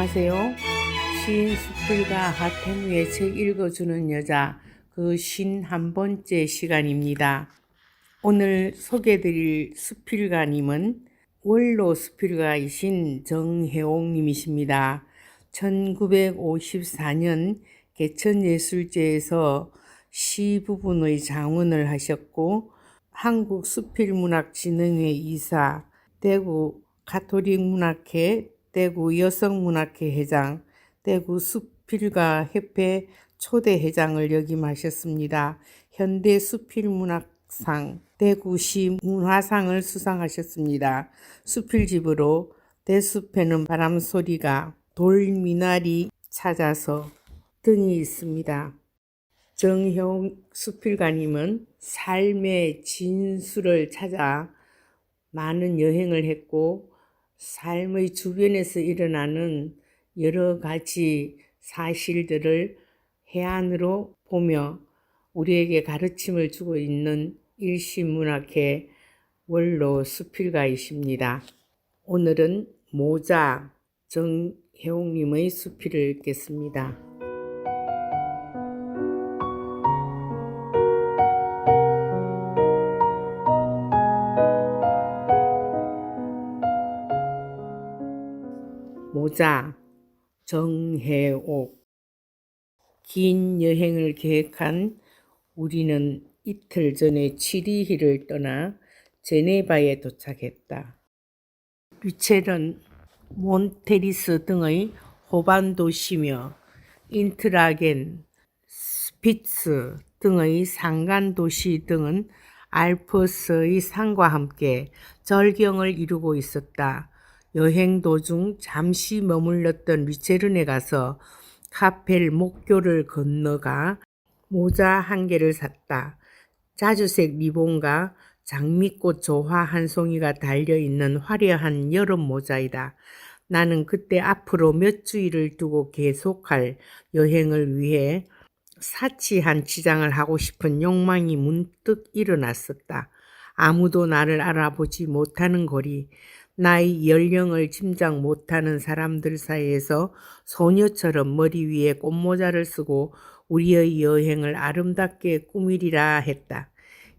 안녕하세요. 시인 수필가 하태무의 책 읽어주는 여자 그 51번째 시간입니다. 오늘 소개해드릴 수필가님은 원로 수필가이신 정혜옥님이십니다. 1954년 개천예술제에서 시 부분의 장원을 하셨고 한국수필문학진흥회 이사, 대구 가톨릭문학회, 대구 여성문학회 회장, 대구 수필가협회 초대회장을 역임하셨습니다. 현대수필문학상, 대구시 문화상을 수상하셨습니다. 수필집으로 대숲에는 바람소리가, 돌미나리 찾아서 등이 있습니다. 정혜옥 수필가님은 삶의 진수를 찾아 많은 여행을 했고 삶의 주변에서 일어나는 여러 가지 사실들을 해안으로 보며 우리에게 가르침을 주고 있는 일시문학회 원로 수필가이십니다. 오늘은 모자 정혜옥님의 수필을 읽겠습니다. 모자 정혜옥. 긴 여행을 계획한 우리는 이틀 전에 치리히를 떠나 제네바에 도착했다. 류체른, 몬테리스 등의 호반 도시며 인트라겐, 스피츠 등의 산간 도시 등은 알프스의 산과 함께 절경을 이루고 있었다. 여행 도중 잠시 머물렀던 류체른에 가서 카펠 목교를 건너가 모자 한 개를 샀다. 자주색 리본과 장미꽃 조화 한 송이가 달려있는 화려한 여름 모자이다. 나는 그때 앞으로 몇 주일을 두고 계속할 여행을 위해 사치한 치장을 하고 싶은 욕망이 문득 일어났었다. 아무도 나를 알아보지 못하는 거리, 나의 연령을 짐작 못하는 사람들 사이에서 소녀처럼 머리 위에 꽃모자를 쓰고 우리의 여행을 아름답게 꾸미리라 했다.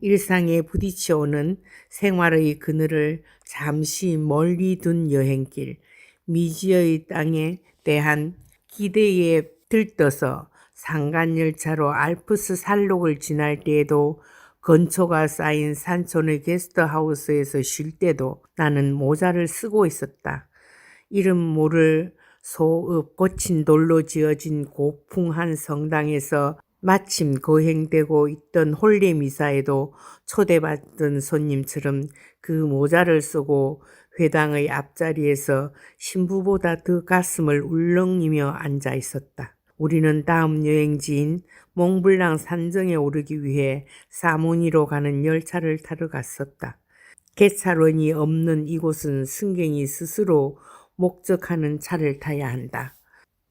일상에 부딪혀오는 생활의 그늘을 잠시 멀리 둔 여행길, 미지의 땅에 대한 기대에 들떠서 산간열차로 알프스 산록을 지날 때에도 건초가 쌓인 산촌의 게스트하우스에서 쉴 때도 나는 모자를 쓰고 있었다. 이름 모를 소읍 거친 돌로 지어진 고풍한 성당에서 마침 거행되고 있던 홀례 미사에도 초대받은 손님처럼 그 모자를 쓰고 회당의 앞자리에서 신부보다 더 가슴을 울렁이며 앉아 있었다. 우리는 다음 여행지인 몽블랑 산정에 오르기 위해 사무니로 가는 열차를 타러 갔었다. 개차론이 없는 이곳은 승객이 스스로 목적하는 차를 타야 한다.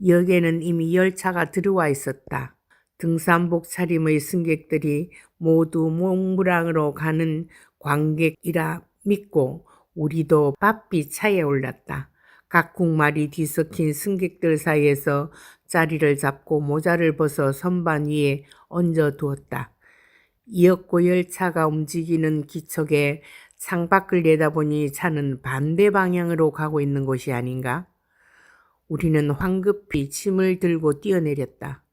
역에는 이미 열차가 들어와 있었다. 등산복 차림의 승객들이 모두 몽블랑으로 가는 관객이라 믿고 우리도 바삐 차에 올랐다. 각국말이 뒤섞인 승객들 사이에서 자리를 잡고 모자를 벗어 선반 위에 얹어두었다. 이었고 열차가 움직이는 기척에 창밖을 내다보니 차는 반대 방향으로 가고 있는 것이 아닌가? 우리는 황급히 짐을 들고 뛰어내렸다.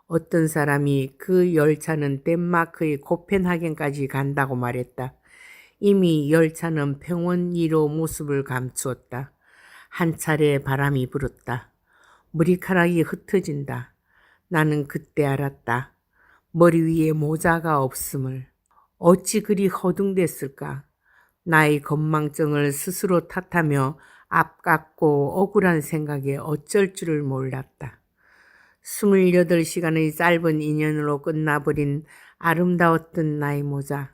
어떤 사람이 그 열차는 덴마크의 코펜하겐까지 간다고 말했다. 이미 열차는 평원위로 모습을 감추었다. 한 차례 바람이 불었다. 머리카락이 흩어진다. 나는 그때 알았다. 머리 위에 모자가 없음을. 어찌 그리 허둥댔을까? 나의 건망증을 스스로 탓하며 아깝고 억울한 생각에 어쩔 줄을 몰랐다. 28시간의 짧은 인연으로 끝나버린 아름다웠던 나의 모자.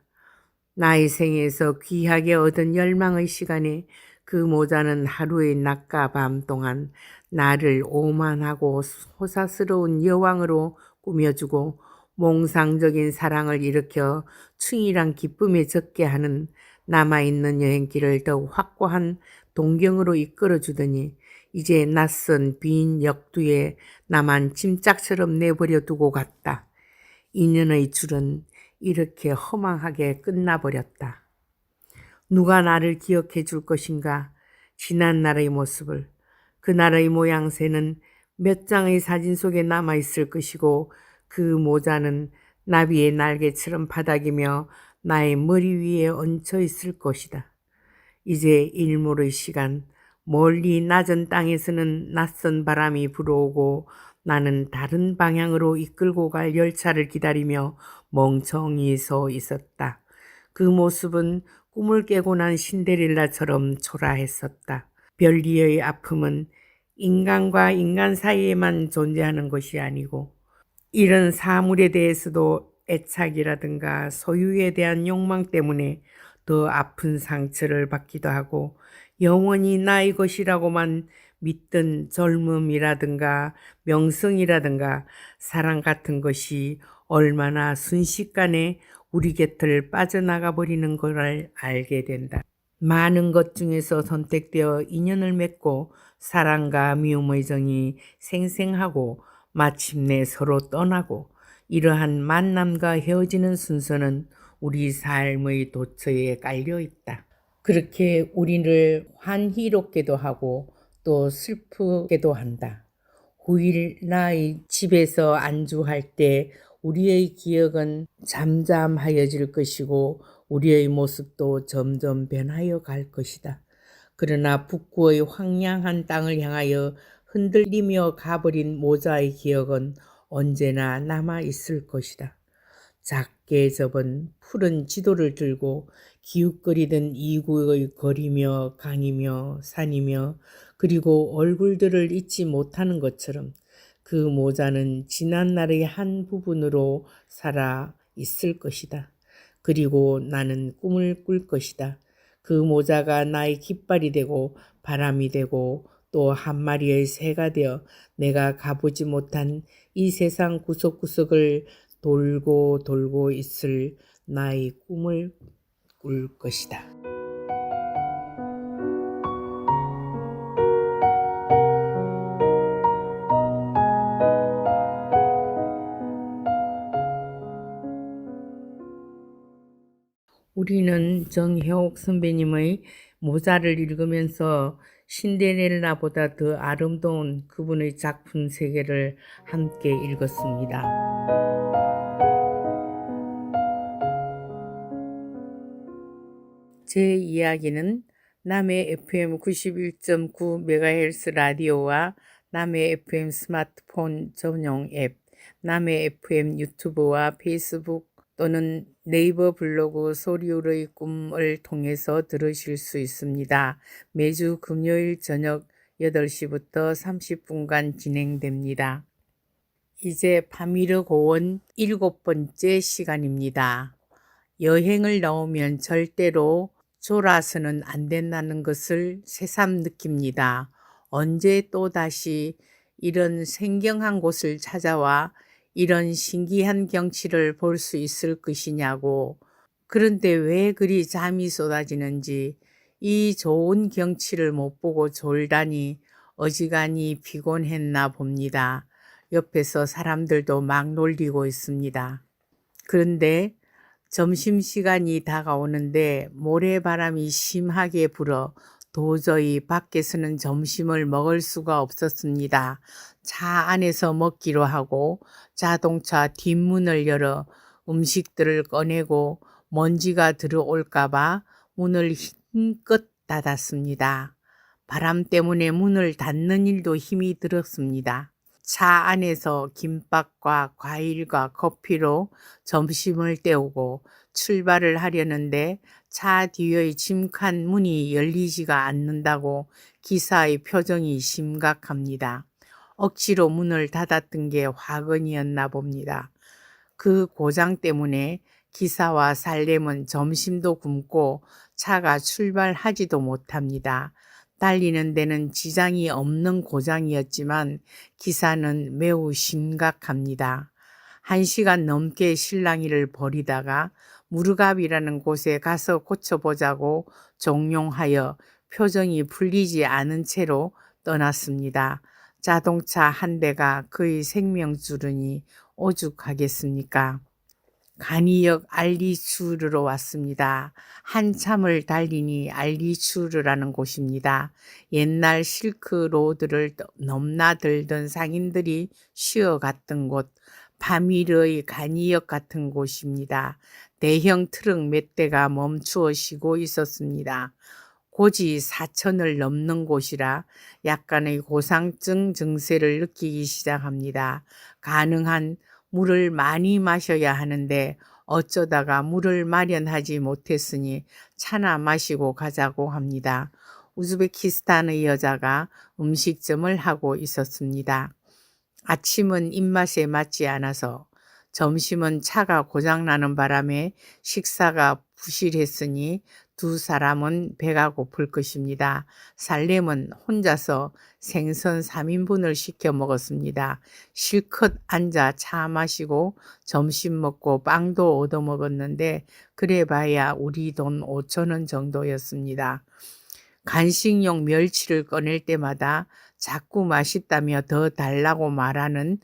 나의 생에서 귀하게 얻은 열망의 시간에 그 모자는 하루의 낮과 밤 동안 나를 오만하고 호사스러운 여왕으로 꾸며주고 몽상적인 사랑을 일으켜 충일한 기쁨에 젖게 하는 남아있는 여행길을 더욱 확고한 동경으로 이끌어주더니 이제 낯선 빈 역두에 나만 짐짝처럼 내버려 두고 갔다. 인연의 줄은 이렇게 허망하게 끝나버렸다. 누가 나를 기억해 줄 것인가? 지난 날의 모습을. 그날의 모양새는 몇 장의 사진 속에 남아있을 것이고 그 모자는 나비의 날개처럼 바닥이며 나의 머리 위에 얹혀 있을 것이다. 이제 일몰의 시간, 멀리 낮은 땅에서는 낯선 바람이 불어오고 나는 다른 방향으로 이끌고 갈 열차를 기다리며 멍청이 서 있었다. 그 모습은 꿈을 깨고 난 신데렐라처럼 초라했었다. 별리의 아픔은 인간과 인간 사이에만 존재하는 것이 아니고 이런 사물에 대해서도 애착이라든가 소유에 대한 욕망 때문에 더 아픈 상처를 받기도 하고 영원히 나의 것이라고만 믿던 젊음이라든가 명성이라든가 사랑 같은 것이 얼마나 순식간에 우리 곁을 빠져나가 버리는 걸 알게 된다. 많은 것 중에서 선택되어 인연을 맺고 사랑과 미움의 정이 생생하고 마침내 서로 떠나고 이러한 만남과 헤어지는 순서는 우리 삶의 도처에 깔려 있다. 그렇게 우리를 환희롭게도 하고 또 슬프게도 한다. 후일 나의 집에서 안주할 때 우리의 기억은 잠잠하여질 것이고 우리의 모습도 점점 변하여 갈 것이다. 그러나 북구의 황량한 땅을 향하여 흔들리며 가버린 모자의 기억은 언제나 남아 있을 것이다. 작게 접은 푸른 지도를 들고 기웃거리던 이구의 거리며 강이며 산이며 그리고 얼굴들을 잊지 못하는 것처럼 그 모자는 지난 날의 한 부분으로 살아 있을 것이다. 그리고 나는 꿈을 꿀 것이다. 그 모자가 나의 깃발이 되고 바람이 되고 또 한 마리의 새가 되어 내가 가보지 못한 이 세상 구석구석을 돌고 돌고 있을 나의 꿈을 꿀 것이다. 우리는 정혜옥 선배님의 모자를 읽으면서 신데렐라보다 더 아름다운 그분의 작품 세계를 함께 읽었습니다. 제 이야기는 남해 FM 91.9MHz 라디오와 남해 FM 스마트폰 전용 앱, 남해 FM 유튜브와 페이스북 또는 네이버 블로그 소리울의 꿈을 통해서 들으실 수 있습니다. 매주 금요일 저녁 8시부터 30분간 진행됩니다. 이제 파미르 고원 7번째 시간입니다. 여행을 나오면 절대로 졸아서는 안 된다는 것을 새삼 느낍니다. 언제 또다시 이런 생경한 곳을 찾아와 이런 신기한 경치를 볼 수 있을 것이냐고. 그런데 왜 그리 잠이 쏟아지는지 이 좋은 경치를 못 보고 졸다니 어지간히 피곤했나 봅니다. 옆에서 사람들도 막 놀리고 있습니다. 그런데 점심시간이 다가오는데 모래바람이 심하게 불어 도저히 밖에서는 점심을 먹을 수가 없었습니다. 차 안에서 먹기로 하고 자동차 뒷문을 열어 음식들을 꺼내고 먼지가 들어올까봐 문을 힘껏 닫았습니다. 바람 때문에 문을 닫는 일도 힘이 들었습니다. 차 안에서 김밥과 과일과 커피로 점심을 때우고 출발을 하려는데 차 뒤의 짐칸 문이 열리지가 않는다고 기사의 표정이 심각합니다. 억지로 문을 닫았던 게 화근이었나 봅니다. 그 고장 때문에 기사와 살렘은 점심도 굶고 차가 출발하지도 못합니다. 달리는 데는 지장이 없는 고장이었지만 기사는 매우 심각합니다. 1시간 넘게 실랑이를 벌이다가 무르갑이라는 곳에 가서 고쳐보자고 종용하여 표정이 풀리지 않은 채로 떠났습니다. 자동차 한 대가 그의 생명줄으니 오죽하겠습니까? 간이역 알리추르로 왔습니다. 한참을 달리니 알리추르라는 곳입니다. 옛날 실크로드를 넘나들던 상인들이 쉬어갔던 곳, 파미르의 간이역 같은 곳입니다. 대형 트럭 몇 대가 멈추어 쉬고 있었습니다. 고지 4천을 넘는 곳이라 약간의 고상증 증세를 느끼기 시작합니다. 가능한 물을 많이 마셔야 하는데 어쩌다가 물을 마련하지 못했으니 차나 마시고 가자고 합니다. 우즈베키스탄의 여자가 음식점을 하고 있었습니다. 아침은 입맛에 맞지 않아서, 점심은 차가 고장나는 바람에 식사가 부실했으니 두 사람은 배가 고플 것입니다. 살렘은 혼자서 생선 3인분을 시켜 먹었습니다. 실컷 앉아 차 마시고 점심 먹고 빵도 얻어 먹었는데 그래봐야 우리 돈 5,000원 정도였습니다. 간식용 멸치를 꺼낼 때마다 자꾸 맛있다며 더 달라고 말하는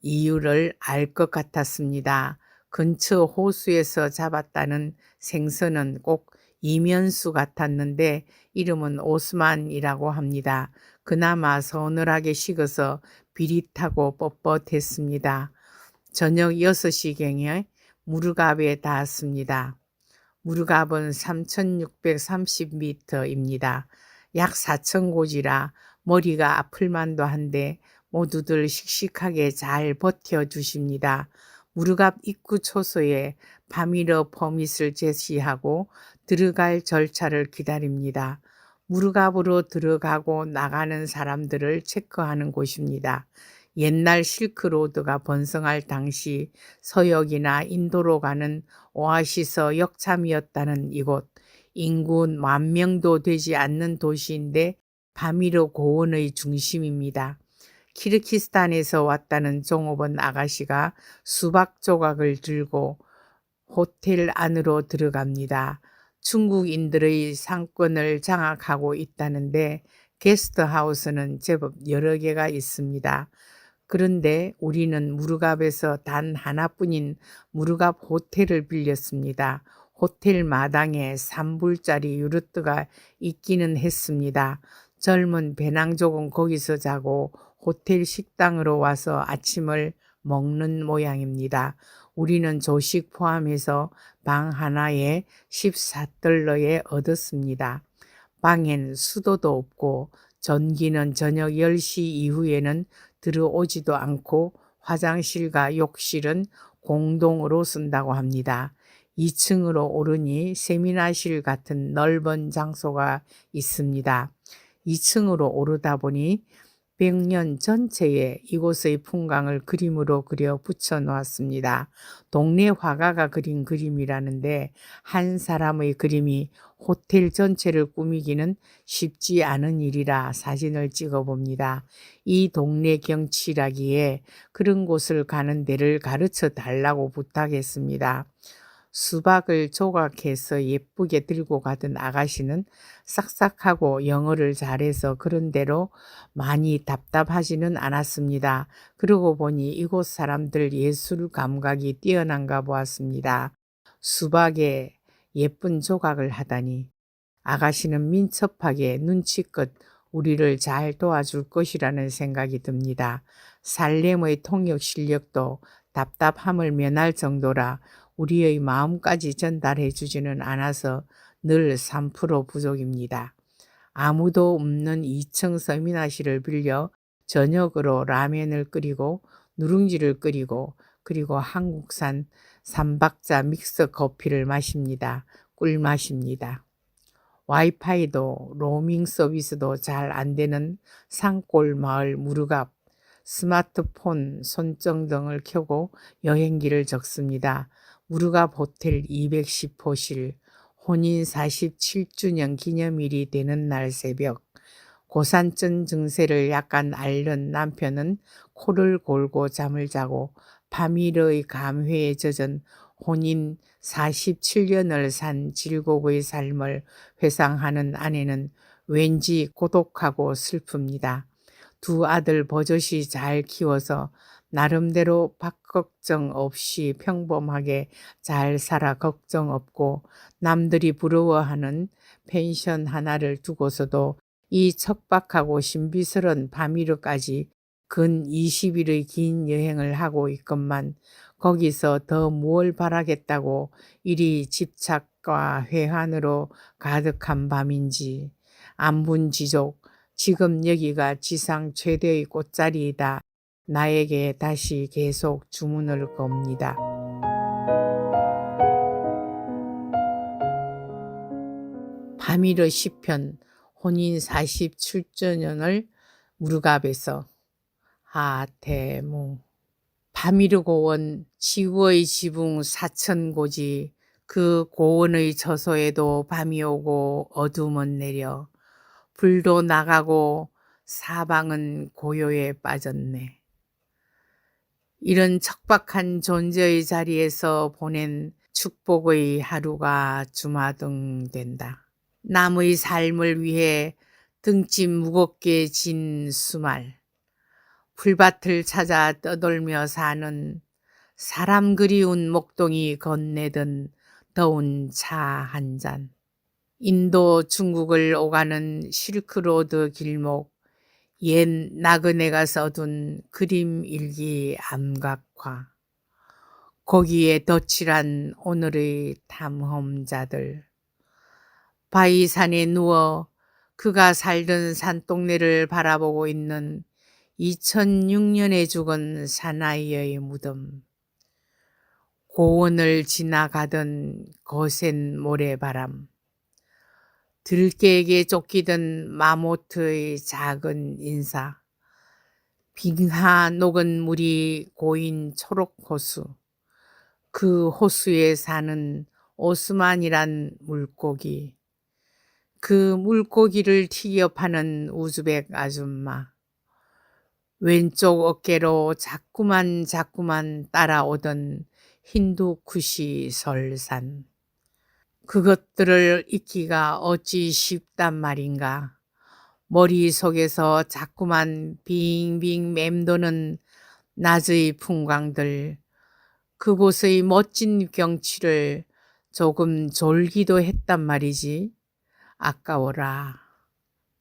이유를 알 것 같았습니다. 근처 호수에서 잡았다는 생선은 꼭 이면수 같았는데 이름은 오스만이라고 합니다. 그나마 서늘하게 식어서 비릿하고 뻣뻣했습니다. 저녁 6시경에 무르갑에 닿았습니다. 무르갑은 3,630m입니다. 약 4,000고지라 머리가 아플만도 한데 모두들 씩씩하게 잘 버텨주십니다. 무르갑 입구 초소에 파미르 퍼밋을 제시하고 들어갈 절차를 기다립니다. 무르갑으로 들어가고 나가는 사람들을 체크하는 곳입니다. 옛날 실크로드가 번성할 당시 서역이나 인도로 가는 오아시스 역참이었다는 이곳, 인구 10,000명도 되지 않는 도시인데 파미르 고원의 중심입니다. 키르기스탄에서 왔다는 종업원 아가씨가 수박 조각을 들고 호텔 안으로 들어갑니다. 중국인들의 상권을 장악하고 있다는데 게스트하우스는 제법 여러 개가 있습니다. 그런데 우리는 무르갑에서 단 하나뿐인 무르갑 호텔을 빌렸습니다. 호텔 마당에 3불짜리 유르트가 있기는 했습니다. 젊은 배낭족은 거기서 자고 호텔 식당으로 와서 아침을 먹는 모양입니다. 우리는 조식 포함해서 방 하나에 14달러에 얻었습니다. 방엔 수도도 없고 전기는 저녁 10시 이후에는 들어오지도 않고 화장실과 욕실은 공동으로 쓴다고 합니다. 2층으로 오르니 세미나실 같은 넓은 장소가 있습니다. 2층으로 오르다 보니 벽면 전체에 이곳의 풍광을 그림으로 그려 붙여 놓았습니다. 동네 화가가 그린 그림이라는데 한 사람의 그림이 호텔 전체를 꾸미기는 쉽지 않은 일이라 사진을 찍어 봅니다. 이 동네 경치라기에 그런 곳을 가는 데를 가르쳐 달라고 부탁했습니다. 수박을 조각해서 예쁘게 들고 가던 아가씨는 싹싹하고 영어를 잘해서 그런 대로 많이 답답하지는 않았습니다. 그러고 보니 이곳 사람들 예술 감각이 뛰어난가 보았습니다. 수박에 예쁜 조각을 하다니. 아가씨는 민첩하게 눈치껏 우리를 잘 도와줄 것이라는 생각이 듭니다. 살렘의 통역 실력도 답답함을 면할 정도라 우리의 마음까지 전달해 주지는 않아서 늘 3% 부족입니다. 아무도 없는 2층 서미나실을 빌려 저녁으로 라면을 끓이고 누룽지를 끓이고 그리고 한국산 3박자 믹스 커피를 마십니다. 꿀맛입니다. 와이파이도 로밍 서비스도 잘 안 되는 산골 마을 무르갑, 스마트폰, 손정등을 켜고 여행기를 적습니다. 무르갑 호텔 210호실, 혼인 47주년 기념일이 되는 날 새벽, 고산증 증세를 약간 앓는 남편은 코를 골고 잠을 자고 파미르의 감회에 젖은 혼인 47년을 산 질곡의 삶을 회상하는 아내는 왠지 고독하고 슬픕니다. 두 아들 버젓이 잘 키워서 나름대로 밥 걱정 없이 평범하게 잘 살아 걱정 없고 남들이 부러워하는 펜션 하나를 두고서도 이 척박하고 신비스런 밤이르까지 근 20일의 긴 여행을 하고 있건만 거기서 더 무얼 바라겠다고 이리 집착과 회한으로 가득한 밤인지 안분지족 지금 여기가 지상 최대의 꽃자리이다. 나에게 다시 계속 주문을 겁니다. 밤이르 시편 혼인 47주년을 무르갑에서 하태무 밤이르 고원 지구의 지붕 사천고지 그 고원의 저소에도 밤이 오고 어둠은 내려 불도 나가고 사방은 고요에 빠졌네. 이런 척박한 존재의 자리에서 보낸 축복의 하루가 주마등된다. 남의 삶을 위해 등짐 무겁게 진 수말, 풀밭을 찾아 떠돌며 사는 사람 그리운 목동이 건네든 더운 차 한 잔. 인도 중국을 오가는 실크로드 길목, 옛 나그네가 써둔 그림 일기 암각화, 거기에 덧칠한 오늘의 탐험자들, 바위산에 누워 그가 살던 산동네를 바라보고 있는 2006년에 죽은 사나이의 무덤, 고원을 지나가던 거센 모래바람, 들깨에게 쫓기던 마모트의 작은 인사, 빙하 녹은 물이 고인 초록 호수, 그 호수에 사는 오스만이란 물고기, 그 물고기를 튀겨 파는 우즈벡 아줌마, 왼쪽 어깨로 자꾸만 따라오던 힌두쿠시 설산. 그것들을 잊기가 어찌 쉽단 말인가. 머릿속에서 자꾸만 빙빙 맴도는 낮의 풍광들, 그곳의 멋진 경치를 조금 졸기도 했단 말이지. 아까워라.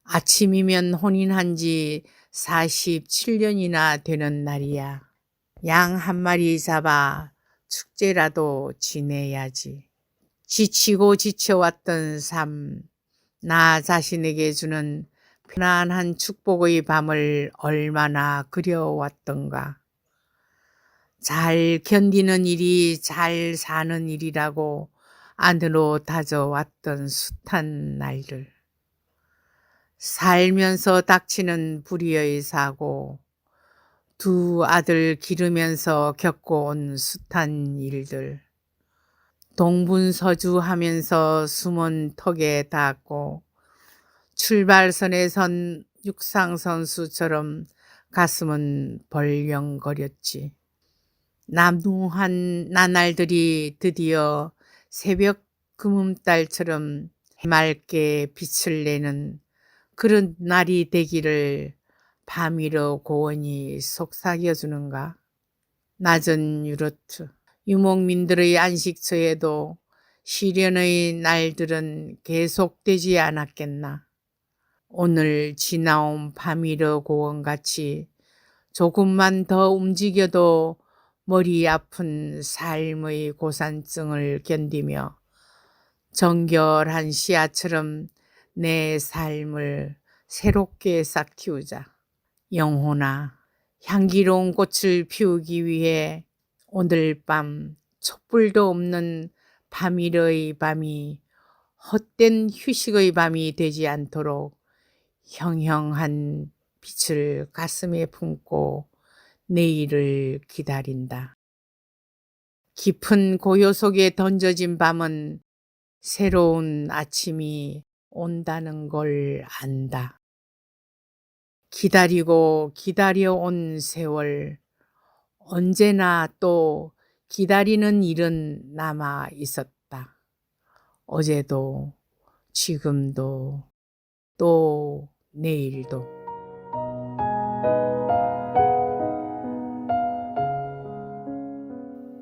아침이면 혼인한 지 47년이나 되는 날이야. 양 한 마리 잡아 축제라도 지내야지. 지치고 지쳐왔던 삶, 나 자신에게 주는 편안한 축복의 밤을 얼마나 그려왔던가. 잘 견디는 일이 잘 사는 일이라고 안으로 다져왔던 숱한 날들. 살면서 닥치는 불의의 사고, 두 아들 기르면서 겪어온 숱한 일들. 동분서주하면서 숨은 턱에 닿고 출발선에 선 육상선수처럼 가슴은 벌렁거렸지. 남루한 나날들이 드디어 새벽 금음달처럼 해맑게 빛을 내는 그런 날이 되기를 밤이러 고원이 속삭여주는가. 낮은 유로트, 유목민들의 안식처에도 시련의 날들은 계속되지 않았겠나. 오늘 지나온 밤이러 고원같이 조금만 더 움직여도 머리 아픈 삶의 고산증을 견디며 정결한 씨앗처럼 내 삶을 새롭게 싹 틔우자. 영혼아, 향기로운 꽃을 피우기 위해 오늘 밤 촛불도 없는 밤이러의 밤이 헛된 휴식의 밤이 되지 않도록 형형한 빛을 가슴에 품고 내일을 기다린다. 깊은 고요 속에 던져진 밤은 새로운 아침이 온다는 걸 안다. 기다리고 기다려온 세월, 언제나 또 기다리는 일은 남아 있었다. 어제도 지금도 또 내일도.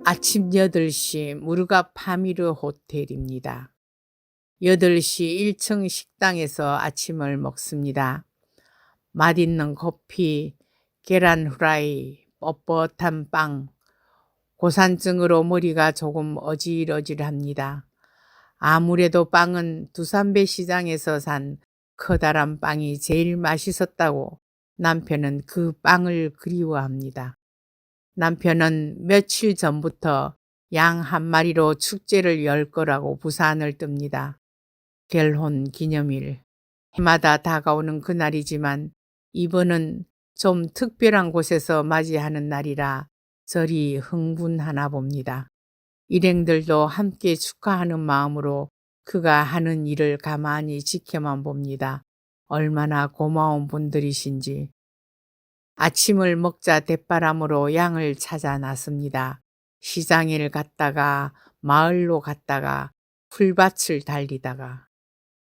아침 8시 무르갑 파미르 호텔입니다. 8시 1층 식당에서 아침을 먹습니다. 맛있는 커피, 계란 후라이, 뻣뻣한 빵, 고산증으로 머리가 조금 어질어질합니다. 아무래도 빵은 두산배 시장에서 산 커다란 빵이 제일 맛있었다고 남편은 그 빵을 그리워합니다. 남편은 며칠 전부터 양 한 마리로 축제를 열 거라고 부산을 뜹니다. 결혼 기념일. 해마다 다가오는 그날이지만 이번은 좀 특별한 곳에서 맞이하는 날이라 저리 흥분하나 봅니다. 일행들도 함께 축하하는 마음으로 그가 하는 일을 가만히 지켜만 봅니다. 얼마나 고마운 분들이신지. 아침을 먹자 대바람으로 양을 찾아 나섭니다. 시장을 갔다가 마을로 갔다가 풀밭을 달리다가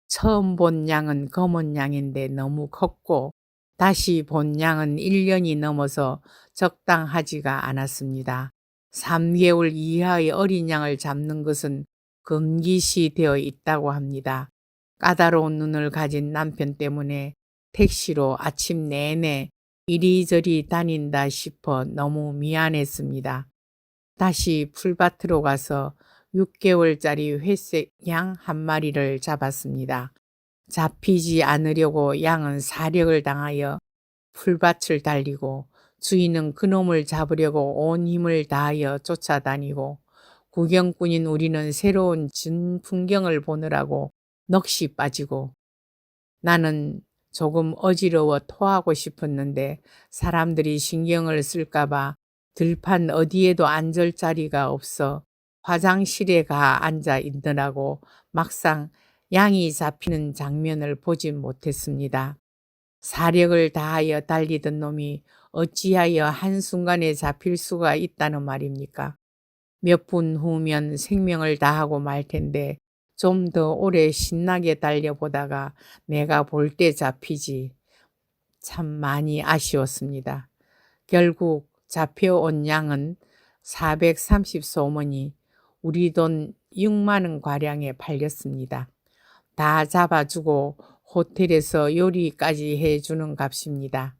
처음 본 양은 검은 양인데 너무 컸고 다시 본 양은 1년이 넘어서 적당하지가 않았습니다. 3개월 이하의 어린 양을 잡는 것은 금기시되어 있다고 합니다. 까다로운 눈을 가진 남편 때문에 택시로 아침 내내 이리저리 다닌다 싶어 너무 미안했습니다. 다시 풀밭으로 가서 6개월짜리 회색 양 한 마리를 잡았습니다. 잡히지 않으려고 양은 사력을 당하여 풀밭을 달리고 주인은 그놈을 잡으려고 온 힘을 다하여 쫓아다니고 구경꾼인 우리는 새로운 진풍경을 보느라고 넋이 빠지고 나는 조금 어지러워 토하고 싶었는데 사람들이 신경을 쓸까봐 들판 어디에도 앉을 자리가 없어 화장실에 가 앉아 있느라고 막상 양이 잡히는 장면을 보진 못했습니다. 사력을 다하여 달리던 놈이 어찌하여 한순간에 잡힐 수가 있다는 말입니까? 몇 분 후면 생명을 다하고 말 텐데 좀 더 오래 신나게 달려보다가 내가 볼 때 잡히지. 참 많이 아쉬웠습니다. 결국 잡혀온 양은 430소머니 우리 돈 6만 원 가량에 팔렸습니다. 다 잡아주고 호텔에서 요리까지 해주는 값입니다.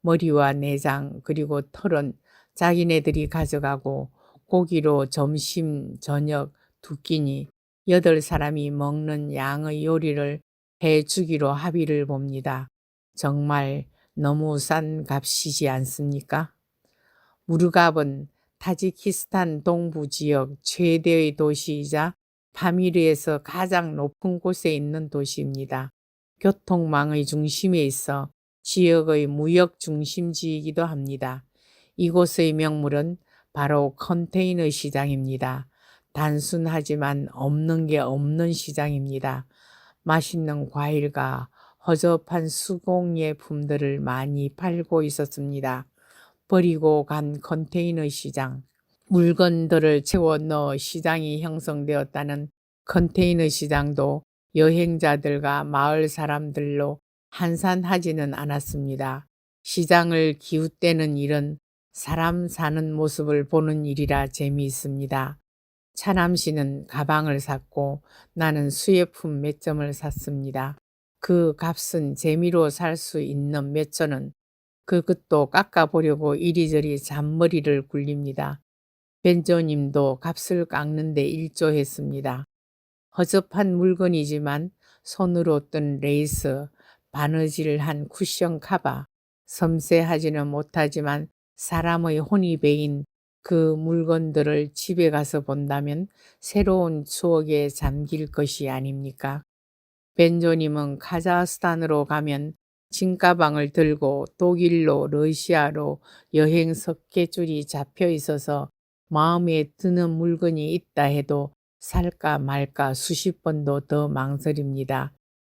머리와 내장 그리고 털은 자기네들이 가져가고 고기로 점심 저녁 두 끼니 8사람이 먹는 양의 요리를 해주기로 합의를 봅니다. 정말 너무 싼 값이지 않습니까? 무르갑은 타지키스탄 동부 지역 최대의 도시이자 파미르에서 가장 높은 곳에 있는 도시입니다. 교통망의 중심에 있어 지역의 무역 중심지이기도 합니다. 이곳의 명물은 바로 컨테이너 시장입니다. 단순하지만 없는 게 없는 시장입니다. 맛있는 과일과 허접한 수공예품들을 많이 팔고 있었습니다. 버리고 간 컨테이너 시장, 물건들을 채워 넣어 시장이 형성되었다는 컨테이너 시장도 여행자들과 마을 사람들로 한산하지는 않았습니다. 시장을 기웃대는 일은 사람 사는 모습을 보는 일이라 재미있습니다. 차남 씨는 가방을 샀고 나는 수예품 몇 점을 샀습니다. 그 값은 재미로 살 수 있는 몇 전은 그것도 깎아보려고 이리저리 잔머리를 굴립니다. 벤조님도 값을 깎는데 일조했습니다. 허접한 물건이지만 손으로 뜬 레이스, 바느질한 쿠션 카바, 섬세하지는 못하지만 사람의 혼이 배인 그 물건들을 집에 가서 본다면 새로운 추억에 잠길 것이 아닙니까? 벤조님은 카자흐스탄으로 가면 짐가방을 들고 독일로 러시아로 여행 스케줄이 잡혀 있어서 마음에 드는 물건이 있다 해도 살까 말까 수십 번도 더 망설입니다.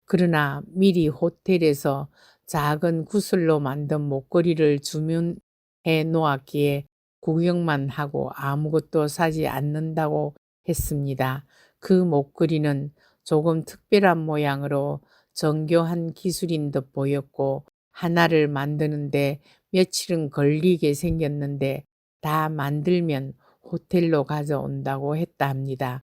그러나 미리 호텔에서 작은 구슬로 만든 목걸이를 주문해 놓았기에 구경만 하고 아무것도 사지 않는다고 했습니다. 그 목걸이는 조금 특별한 모양으로 정교한 기술인 듯 보였고 하나를 만드는데 며칠은 걸리게 생겼는데 다 만들면 호텔로 가져온다고 했다 합니다.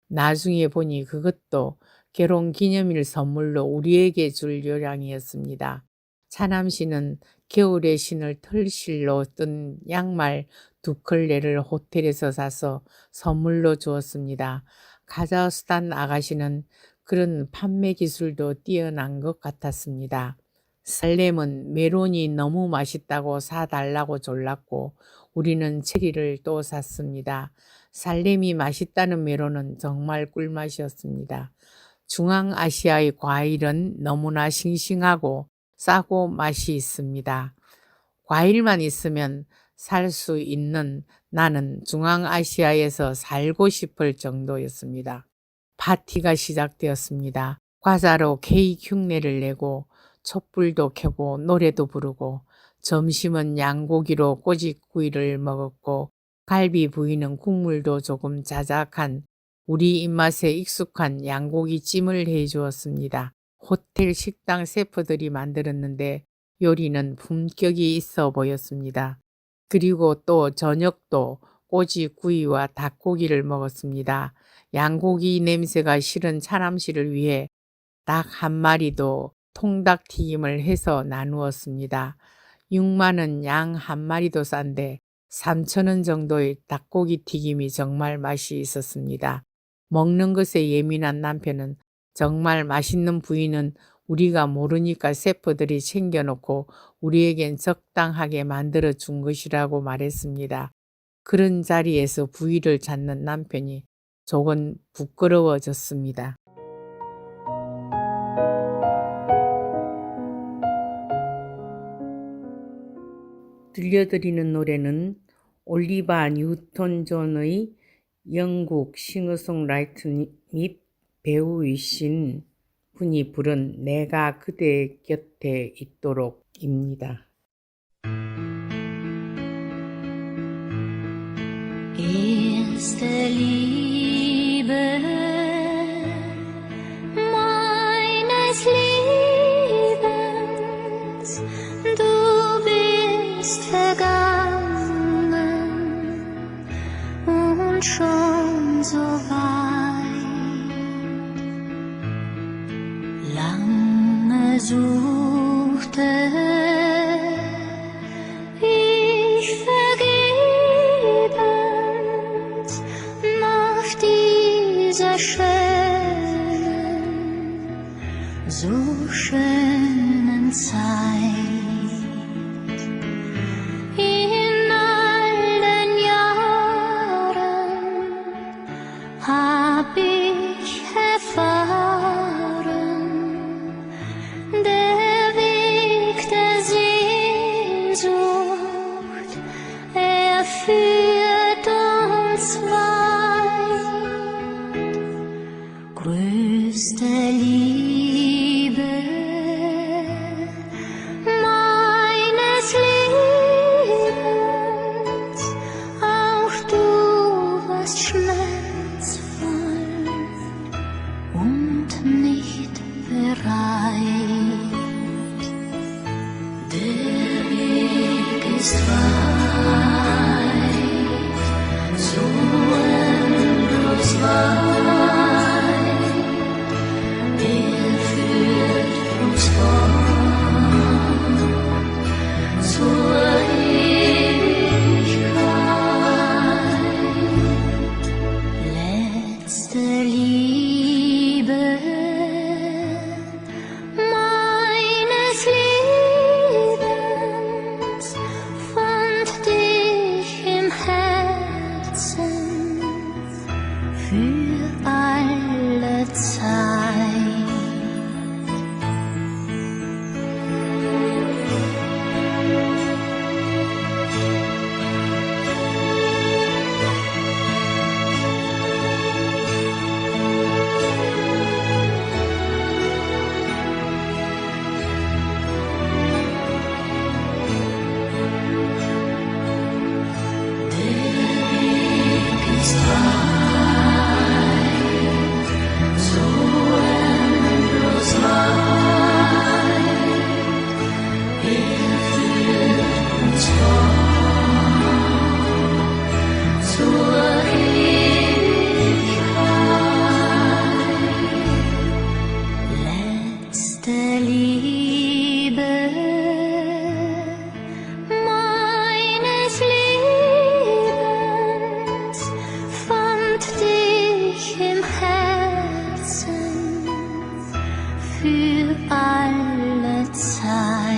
나중에 보니 그것도 결혼 기념일 선물로 우리에게 줄 요량이었습니다. 차남씨는 겨울에 신을 털실로 뜬 양말 2컬레를 호텔에서 사서 선물로 주었습니다. 카자흐스탄 아가씨는 그런 판매 기술도 뛰어난 것 같았습니다. 살렘은 메론이 너무 맛있다고 사달라고 졸랐고 우리는 체리를 또 샀습니다. 살렘이 맛있다는 메론은 정말 꿀맛이었습니다. 중앙아시아의 과일은 너무나 싱싱하고 싸고 맛이 있습니다. 과일만 있으면 살 수 있는 나는 중앙아시아에서 살고 싶을 정도였습니다. 파티가 시작되었습니다. 과자로 케이크 흉내를 내고 촛불도 켜고 노래도 부르고 점심은 양고기로 꼬집구이를 먹었고 갈비 부위는 국물도 조금 자작한 우리 입맛에 익숙한 양고기찜을 해주었습니다. 호텔 식당 셰프들이 만들었는데 요리는 품격이 있어 보였습니다. 그리고 또 저녁도 꼬집구이와 닭고기를 먹었습니다. 양고기 냄새가 싫은 차남씨를 위해 닭 한 마리도 통닭튀김을 해서 나누었습니다. 6만원 양 한 마리도 싼데 3,000원 정도의 닭고기 튀김이 정말 맛이 있었습니다. 먹는 것에 예민한 남편은 정말 맛있는 부위는 우리가 모르니까 셰프들이 챙겨놓고 우리에겐 적당하게 만들어 준 것이라고 말했습니다. 그런 자리에서 부위를 찾는 남편이 조금 부끄러워졌습니다. 들려드리는 노래는 올리바 뉴턴 존의 영국 싱어송라이터 및 배우이신 분이 부른 내가 그대 곁에 있도록입니다. Erste Liebe meines Lebens, du bist vergangen und schon so weit. Lange suchte ich vergebens nach dieser schönen, so schönen Zeit. In all den Jahren hab ich erfahren, der Weg der Sehnsucht, er führt uns weit. Größte Liebe für alle Zeit.